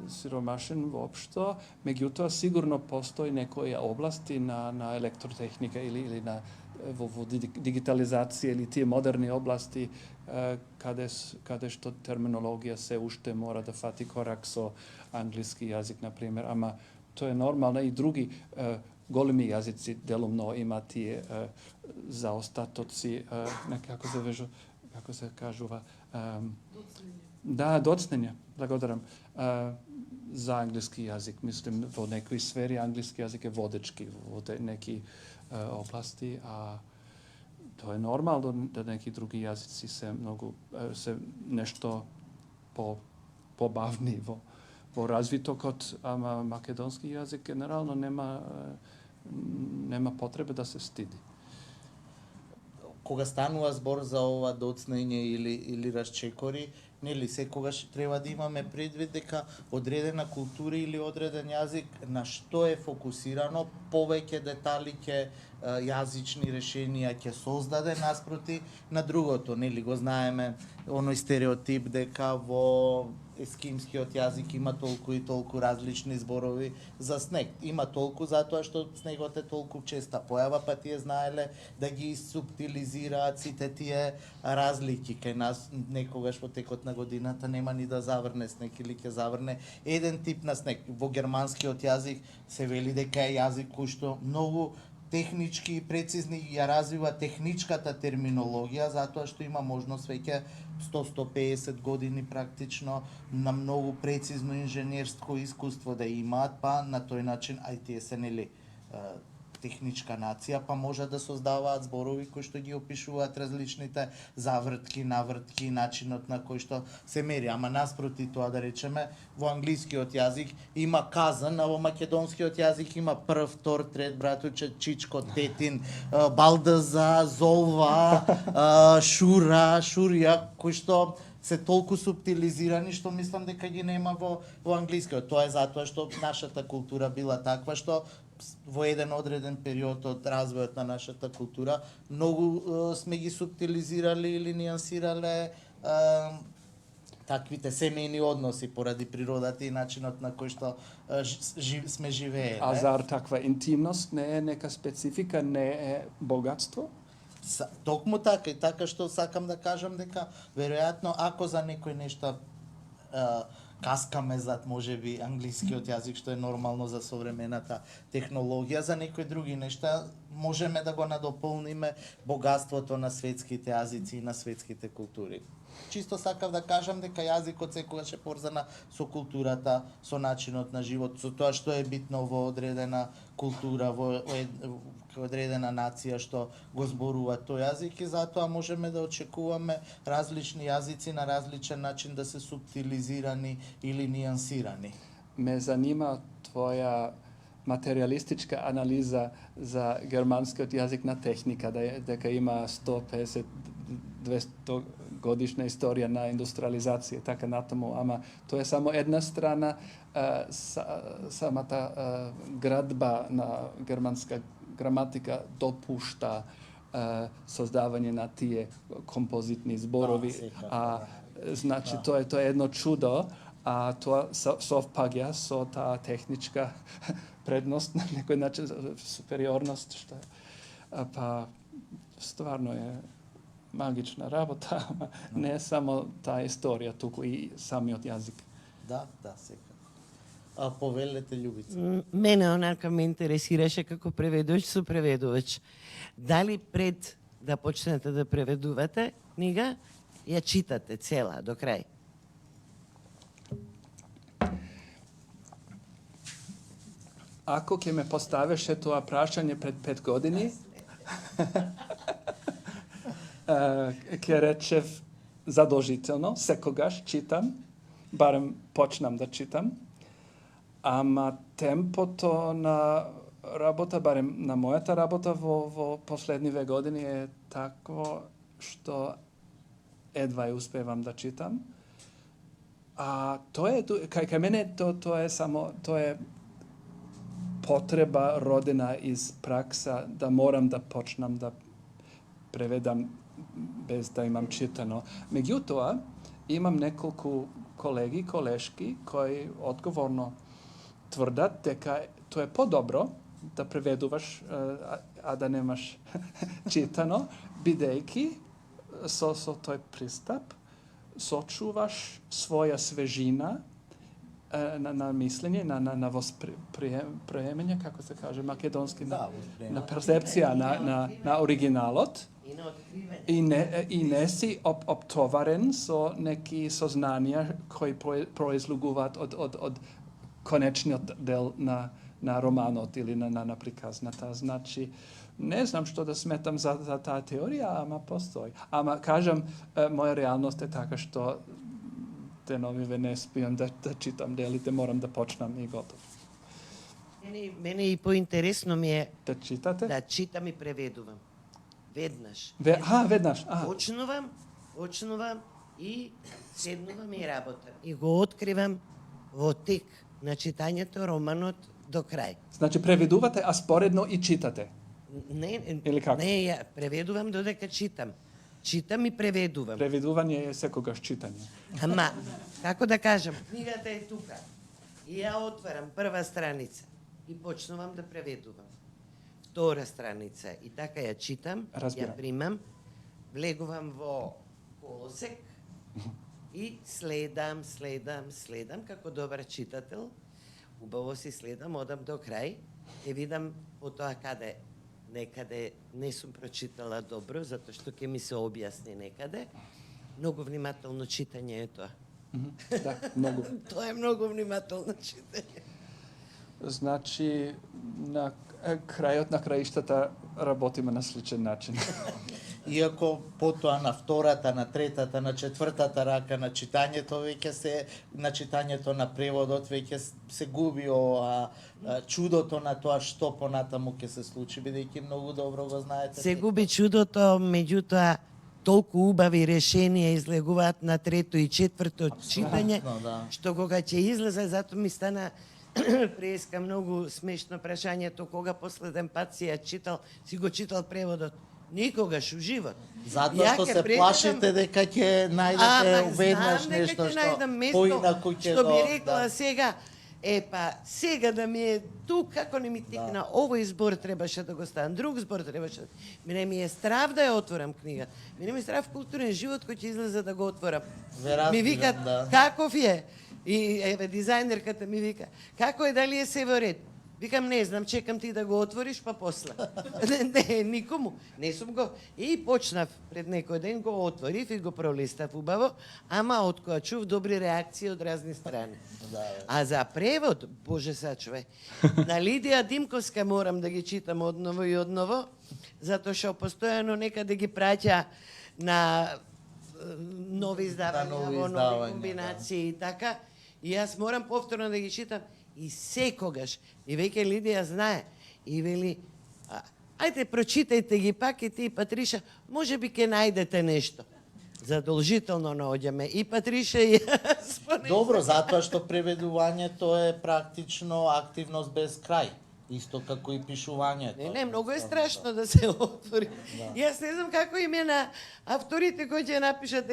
сиромашен воопшто, меѓутоа сигурно постои некои области на електротехника или на во дигитализација или тие модерни области каде што терминологија се уште мора да фати корак со англиски јазик, на пример, ама тоа е нормално и други големи јазици делумно има тие заостатоци, како се кажува, доцнење, благодарам, за англиски јазик. Мислим, во некои сфери англиски јазик е водечки во неки области, а тоа е нормално да неки други јазици се нешто побавни во развитокот, ама македонски јазик генерално нема потреба да се стиди. кога станува збор за ова доцнење или расчекори, нели секогаш треба да имаме предвид дека одредена култура или одреден јазик на што е фокусирано, повеќе детали ќе јазични решенија ќе создаде наспроти на другото, нели го знаеме оној стереотип дека во ескимскиот јазик има толку и толку различни зборови за снег. Има толку затоа што снегот е толку честа појава, па тие знаеле да ги субтилизираат сите тие разлики. Кај нас некогаш во текот на годината нема ни да заврне снег или ќе заврне еден тип на снег. Во германскиот јазик се вели дека е јазик кој што многу технички и прецизни ја развива техничката терминологија, затоа што има можност веќе 100-150 години практично на многу прецизно инженерско искуство да имаат, па на тој начин, ај тие се нели техничка нација, па може да создаваат зборови кои што ги опишуваат различните завртки, навртки, начинот на кој што се мери. Ама наспроти тоа, да речеме, во англискиот јазик има казан, а во македонскиот јазик има прв, втор, трет, братуче, чичко, тетин, балдаза, золва, шура, шурја, кои што се толку субтилизирани што мислам дека ги нема во англискиот. Тоа е затоа што нашата култура била таква што во еден одреден период од развојот на нашата култура многу сме ги субтилизирали или нијансирале таквите семејни односи поради природата и начинот на кој што сме живееле. А зар таква интимност не е нека специфика, не е богатство? Токму така и така што сакам да кажам дека веројатно ако за некој нешто каскаме зад можеби англискиот јазик што е нормално за современата технологија, за некои други нешта можеме да го надополниме богатството на светските јазици и на светските култури. Чисто сакав да кажам дека јазикот секогаш е поврзана со културата, со начинот на живот, со тоа што е битно во одредена култура, во одредена нација што го зборува тој јазик и затоа можеме да очекуваме различни јазици на различен начин да се субтилизирани или нијансирани. Ме занима твоја материалистичка анализа за германскиот јазик на техника, дека има 150-200 годишна историја на индустриализација, така натаму, ама тоа е само една страна, самата градба на германска граматика допушта создавање на тие композитни зборови, значи тоа е едно чудо, а тоа совпаѓа со таа техничка предност, на некој начин супериорност, што па стварно е магична работа, ама не е само таа историја, туку и самиот јазик. Да, секако. А повелете, Љубица. Мене онака ме интересираше како преведувач со преведувач. Дали пред да почнете да преведувате книга, ја читате цела до крај? Ако ќе ме поставеше тоа прашање пред 5 години, ќе речев задолжително, секогаш читам, барем почнам да читам, ама темпото на работа, барем на мојата работа во последниве години е такво што едва успевам да читам. А тоа е кај мене тоа е само потреба родена из пракса да морам да почнам да преведам без да имам читано. Меѓутоа, имам неколку колеги, колешки кои одговорно тврдат дека тоа е подобро да преведуваш, а да немаш читано, бидејќи со тој пристап сочуваш своја свежина на мислење, на восприемање, како се каже македонски, на перцепција на оригиналот. И не си обтоварен со неки сознанија кои произлегуваат од конечниот дел на романот или на приказната. Значи, не знам што да сметам за таа теорија, ама постои. Ама, кажам, моја реалност е така што деновиве не спијам да читам делите, морам да почнам и готов. Мене и поинтересно ми е да читате? Да читам и преведувам. веднаш. Веднаш. Почнувам и седнувам и работам. И го откривам во тек на читањето романот до крај. Значи преведувате, а споредно и читате. Не, Или како? не, ја преведувам додека читам. Читам и преведувам. Преведување е секогаш читање. Ама, како да кажам, книгата е тука. И ја отварам прва страница и почнувам да преведувам. Втора страница и така ја читам, Разбирам. ја примам, влегувам во колосек и следам како добар читател. Убаво си следам, одам до крај, и видам потоа каде некаде не сум прочитала добро, затоа што ќе ми се објасни некаде. Многу внимателно читање е тоа. Да, многу. Тоа е многу внимателно читање. Значи, на крајот на краиштата работиме на сличен начин. Иако потоа на втората, на третата, на четвртата рака на читањето на читањето на преводот веќе се губи чудото на тоа што понатаму ќе се случи, бидејќи многу добро го знаете. Се губи чудото, меѓутоа толку убави решенија излегуваат на трето и четврто читање, да. што кога ќе излезе, затоа ми стана преска многу смешно прашањето кога последен пат си го читал преводот. Никогаш у живот. Затоа што се плашите дека ќе најдете веднаш нешто што поинаку ќе што би рекла сега, сега да ми е тук, како не ми текна, овој збор требаше да го ставам, друг збор требаше. Мене ми е страв да ја отворам книга. Мене ми е страв културен живот кој ќе излезе да го отворам. Ми викат, каков е? И дизајнерката ми вика, како е, дали е се во ред? Викам, не знам, чекам ти да го отвориш, па после. Не, никому. Не сум го. И почнав пред некој ден, го отворив и го пролистав убаво, ама од која чув добри реакции од разни страни. А за превод, боже сачуве, на Лидија Димковска морам да ги читам одново и одново, затоа што постојано некаде ги праќа на нови издавања, во нови комбинации и така. И јас морам повторно да ги читам. И секогаш, и веќе Лидија знае, и вели, ајде прочитајте ги пак и ти, Патриша, може би ќе најдете нешто. Задолжително наоѓаме и Патриша и јас. Добро, затоа што преведувањето е практично активност без крај. Исто како и пишувањето. Не, многу е страшно да се отвори. Јас не знам како им е на авторите кои ќе напишат,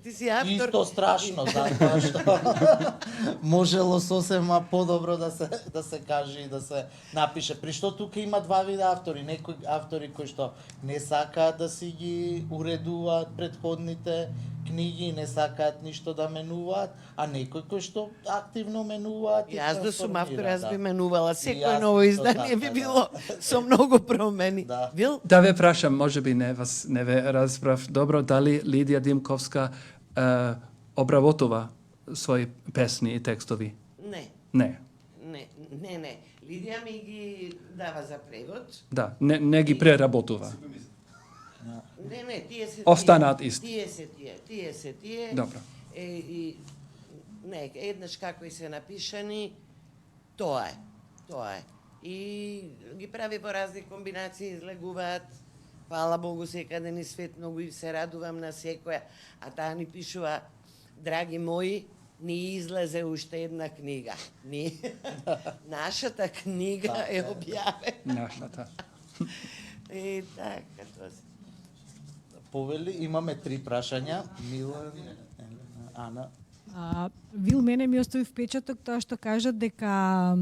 ти си автор. Исто страшно, затоа што можело сосема подобро да се каже и да се напише. При што тука има два вида автори. Некои автори кои што не сакаат да си ги уредуваат претходните книги, не сакаат ништо да менуваат, а некои кои што активно менуваат и јас да сум автор, јас би да. менувала. Секој ново издание би било со многу промени. Вил? Да ве прашам, може би не ве разбрав добро, дали Лидија Димковска обработува своји песни и текстови? Не. Не. Не. Лидија ми ги дава за превод. Да, не ги преработува. Не, тие се останаат исти. Тие се тие. Добро. Не, еднаш како и се напишани, тоа е. И ги прави во разни комбинации, излегуваат. Фала Богу, секаде ни свет многу и се радувам на секоја. А таа ни пишува, драги мои, ни излезе уште една книга. Нашата книга е објавена. Нашата. Така, тоа се. Повели, имаме 3 прашања. Милан, Ана. Вил, мене ми остави впечаток тоа што кажат дека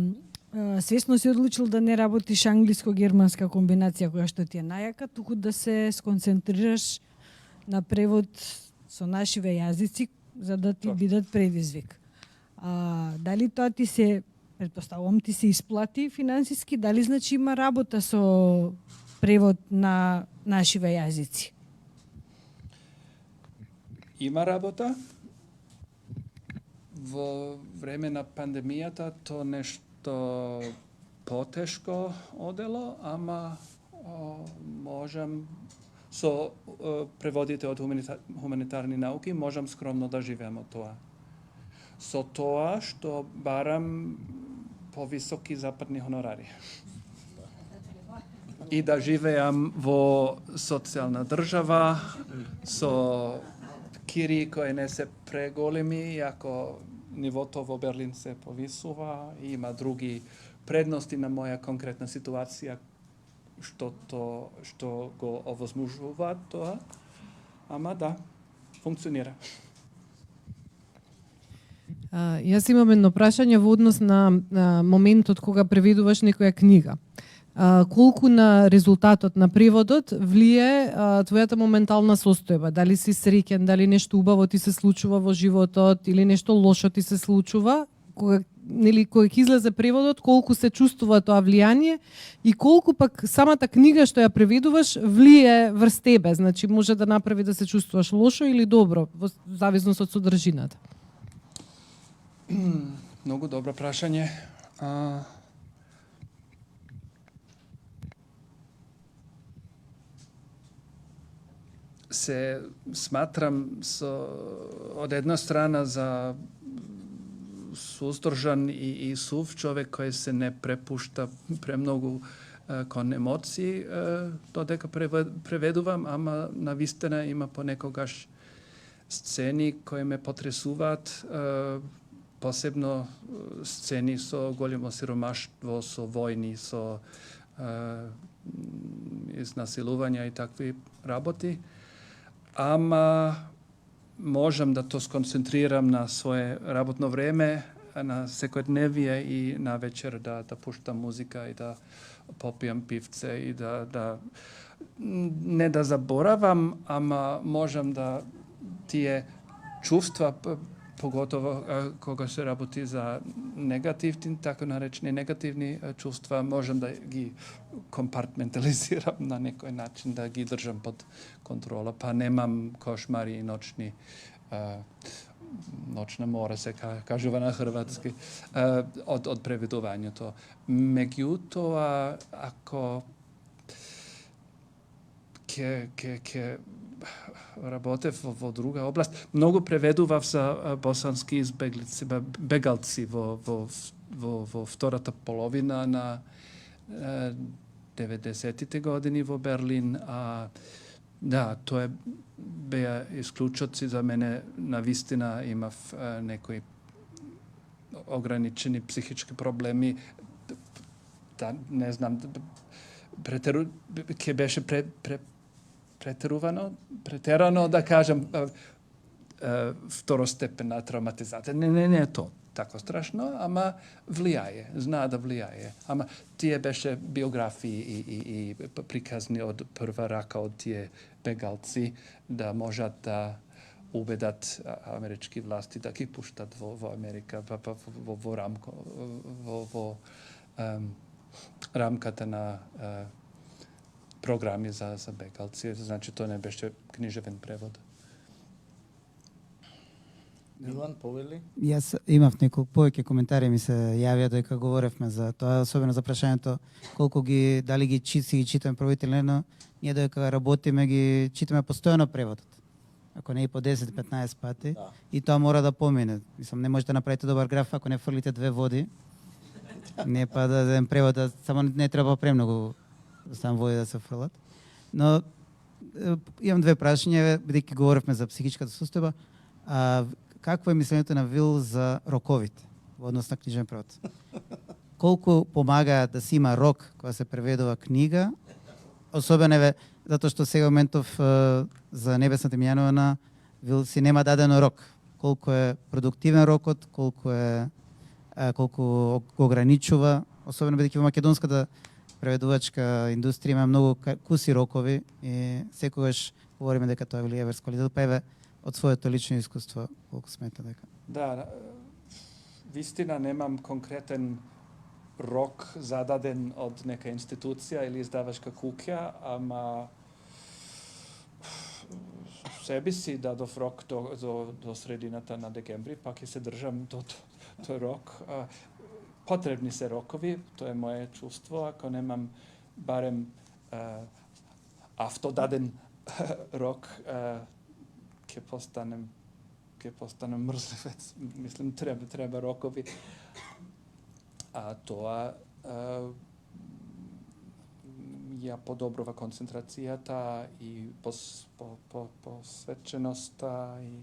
свесно си одлучил да не работиш англиско-германска комбинација која што ти е најака, туку да се сконцентрираш на превод со нашиве јазици за да ти бидат предизвик. Дали тоа ти се, предпоставувам, ти се исплати финансиски, дали значи има работа со превод на нашиве јазици? Има работа. Во време на пандемијата то нешто потешко одело, ама можам со преводите од хуманитарни науки можам скромно да живеем од тоа. Со тоа што барам повисоки западни хонорари. i da živejam vo socijalna država so kiri koje ne se pregolimi, iako nivo vo Berlin se povisuva i ima drugi prednosti na moja konkretna situacija što go ovozmužuva to, ama da, funkcionira. Јас имам едно прашање во однос на моментот кога преведуваш некоја книга. Колку на резултатот на преводот влие твојата моментална состојба? Дали си среќен, дали нешто убаво ти се случува во животот или нешто лошо ти се случува? Кога ќе излезе преводот, колку се чувствува тоа влијание и колку пак самата книга што ја преведуваш влие врз тебе? Значи може да направи да се чувствуваш лошо или добро, во зависност од содржината. Mnogo dobro prašanje. Se smatram od jedna strana za suzdržan i suv čovjek koji se ne prepušta premnogu kon emociji, dodeka preveduvam, ama navistena ima ponekogaš sceni koje me potresuvat, posebno sceni so goljemo siromaštvo, so vojni, so iznasilovanja i takvi raboti. Ama možem da to skoncentriram na svoje rabotno vreme, na sekodnevije i na večer da puštam muzika i da popijam pivce i da ne da zaboravam, ama možem da tije čuvstva, pogotovo koga se raboti za negativni, tako narečeni negativni čuvstva, možem da gi kompartmentaliziram na nekoj način, da gi držam pod kontrola, pa nemam košmari i noćna mora se kažu na hrvatski, od prevedovanja to. Međutim, ako ke работев во друга област. Многу преведував за босански избеглици, бегалци во втората половина на 90-тите години во Берлин. Да, тоа беа исклучоци за мене. Навистина имав некои ограничени психички проблеми. Да, не знам, ке беше претерано да кажем второстепена травматизација. Не е то тако страшно, ама влијае, зна да влијае. Ама тие беше биографии и приказни од прва рака од тие бегалци да можат да убедат амерички власти да ги пуштат во Америка, во рамката на програми за бегалци. Значи, тоа не беше книжевен превод. Милан, повели? Јас имав неколку повеќе коментари ми се јавија додека говоревме за тоа, особено за прашањето дали ги читаме преводите или не, но ние додека работиме ги читаме постојано преводот. Ако не и по 10-15 пати. Да. И тоа мора да помине. Мислам, не можете да направите добар граф ако не фрлите 2 води. Не па да дадем преводот, само не треба премногу сам води да се фрлат. Но имам 2 прашања, бидејќи говоревме за психичката состојба. Какво е мислењето на Вил за роковите во однос на книжен превод? Колку помага да се има рок кога се преведува книга? Особено затоа што сега моментов за Небесната Мијановна Вил си нема дадено рок. Колку е продуктивен рокот, колку го ограничува, особено бидејќи во македонската преведувачка индустрија има многу куси рокови и секогаш говориме дека тоа влијае врз квалитетот, па еве од своето лично искуство, колку смета дека? Да, вистина немам конкретен рок зададен од нека институција или издавачка куќа, ама себе си дадов рок до средината на декември, пак ќе се држам до тој рок. Потребни се рокови, тоа е моје чувство, ако немам барем автодаден рок, ќе постанем мрзливец. Мислам, треба рокови. А тоа ја подобрува концентрацијата и посветченоста и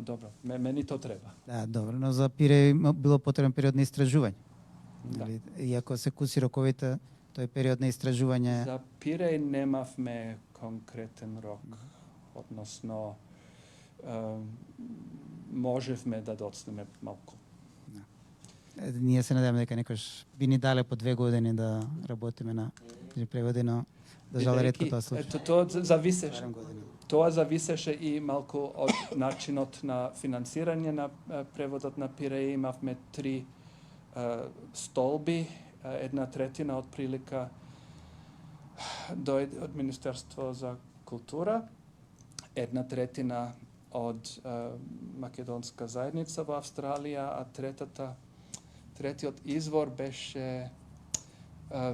добро. Мени то треба. Да, добро, но за Пиреј било потребен период на истражување. Да. Нели, иако се куси роковите, тој период на истражување. За Пиреј немавме конкретен рок, односно можевме да доцнеме малку. Ние се надеваме дека некош би ни дале по 2 години да работиме на преводи, но да жал ретко тоа случи. Ето, тоа зависеше. 7 години. Тоа зависеше и малку од начинот на финансирање на преводот на Пиреј. Имавме 3 столби, 1/3 од прилика дојде од Министерство за култура, 1/3 од македонска заедница во Австралија, а третиот извор беше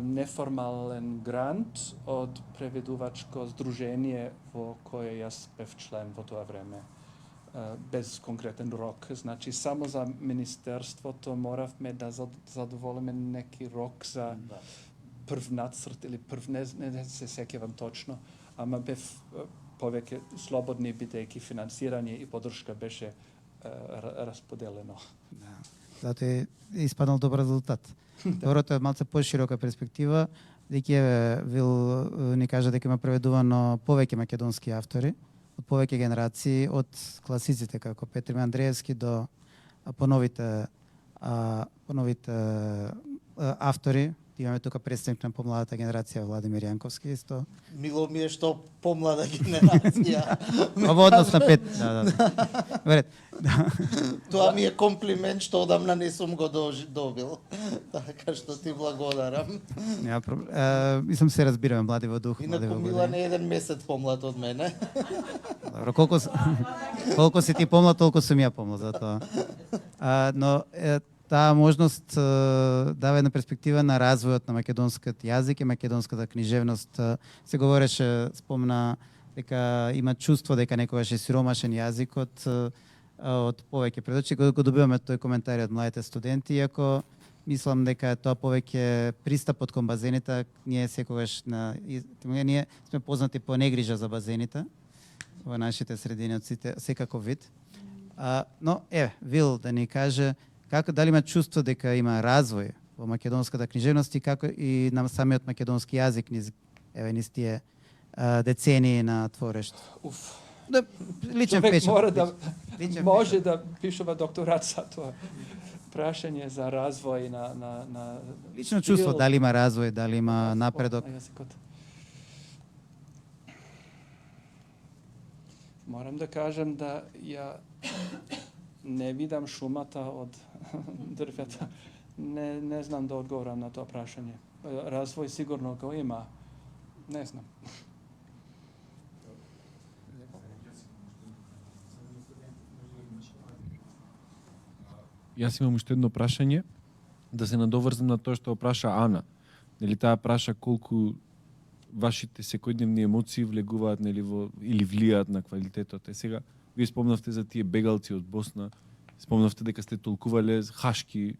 неформален грант од преведувачко здружение во кое јас бев член во тоа време, без конкретен рок. Значи, само за Министерството моравме да задоволиме неки рок за прв нацрт или прв, не се сеќавам точно, ама бев повеќе слободни, бидејќи финансирање и поддршка беше расподелено. Да. Затоа е испаднал добар резултат. Доброто е малце поширока перспектива, дека Вил ни кажа дека има преведувано повеќе македонски автори, од повеќе генерации, од класиците како Петри Андреевски до поновите автори. Имаме тука представник на помладата генерација Владимир Јанковски исто. Мило ми е што помлада генерација. Во однос на Пет. Да. Вред. Тоа ми е комплимент што одамна не сум го добил. Така што ти благодарам. Нема проблем. Мислам се разбираме, млади во дух, млади Инаку во Милан години. е 1 месец помлад од мене. Добро, колку си ти помлад, толку сум ја помлад за тоа. Но таа можност дава една перспектива на развојот на македонскиот јазик и македонската книжевност. Се говореше, спомна дека има чувство дека некогаш е сиромашен јазикот од повеќе предочи. Го добиваме тој коментар од младите студенти, иако мислам дека тоа повеќе пристапот кон базените, ние секогаш ние сме познати по негрижа за базените во нашите средини од секаков вид. Но Вил да ни каже дали има чувство дека има развој во македонската книжевност и како и на самиот македонски јазик низ тие децении на творештво. Да, личен Човек печат. мора да Личен може да пишува докторат за тоа. Прашање за развој на Лично чувство, дали има развој, дали има напредок. Морам да кажам да ја не видам шумата од дрвета. Не знам да одговорам на тоа прашање. Развој сигурно го има. Не знам. Јас имам уште едно прашање, да се надоврзам на тоа што праша Ана. Нели таа праша колку вашите секојдневни емоции влегуваат или влијаат на квалитетот. Сега вие спомнавте за тие бегалци од Босна, спомнавте дека сте толкувале хашки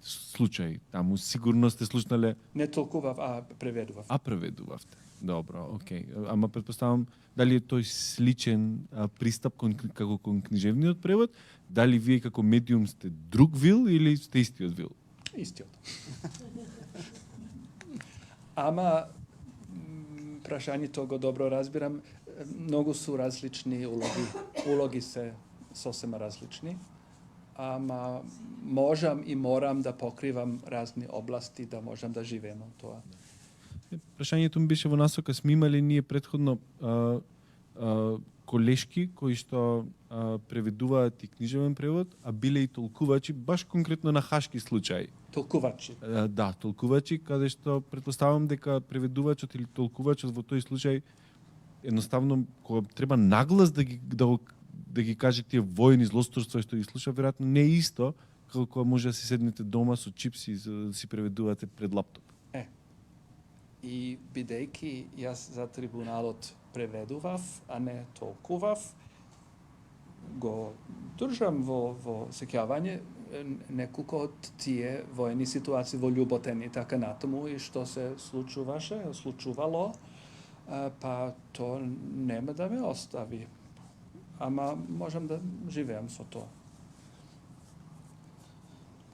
случаи. Таму сигурно сте слушнале. Не толкував, а преведував. Преведувавте. Добро, окей. Ама предпоставам дали е тој сличен пристап како кон книжевниот превод, дали вие како медиум сте друг Вил или сте истиот Вил? Истиот. Ама прашањето го добро разбирам. Многу су различни улоги. Улоги се сосема различни. Ама можам и морам да покривам разни области, да можам да живеем од тоа. Прашањето ми беше во насока, сме имали ние предходно колешки кои што преведуваат и книжевен превод, а биле и толкувачи, баш конкретно на хашки случаи. Толкувачи. Да, толкувачи, каде што предпоставам дека преведувачот или толкувачот во тој случај едноставно кога треба наглас да ги каже тие војни злосторства што ги слуша, веројатно не е исто како кога може да си седнете дома со чипси за да си преведувате пред лаптоп. И бидејќи јас за трибуналот преведував, а не толкував, го држам во сеќавање неколку од тие воени ситуации во Љуботен и така натаму и што се случувало, па то нема да ме остави. Ама можам да живеам со тоа.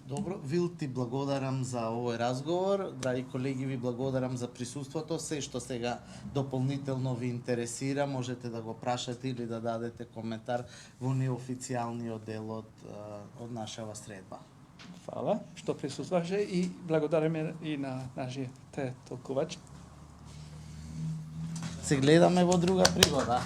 Добро, Вил, ти благодарам за овој разговор. Драги колеги, ви благодарам за присуството. Се што сега дополнително ви интересира, можете да го прашате или да дадете коментар во неофицијалниот дел од нашава средба. Фала што присуствуваше и благодараме и на нашите толкувачи. Се гледаме во друга пригода.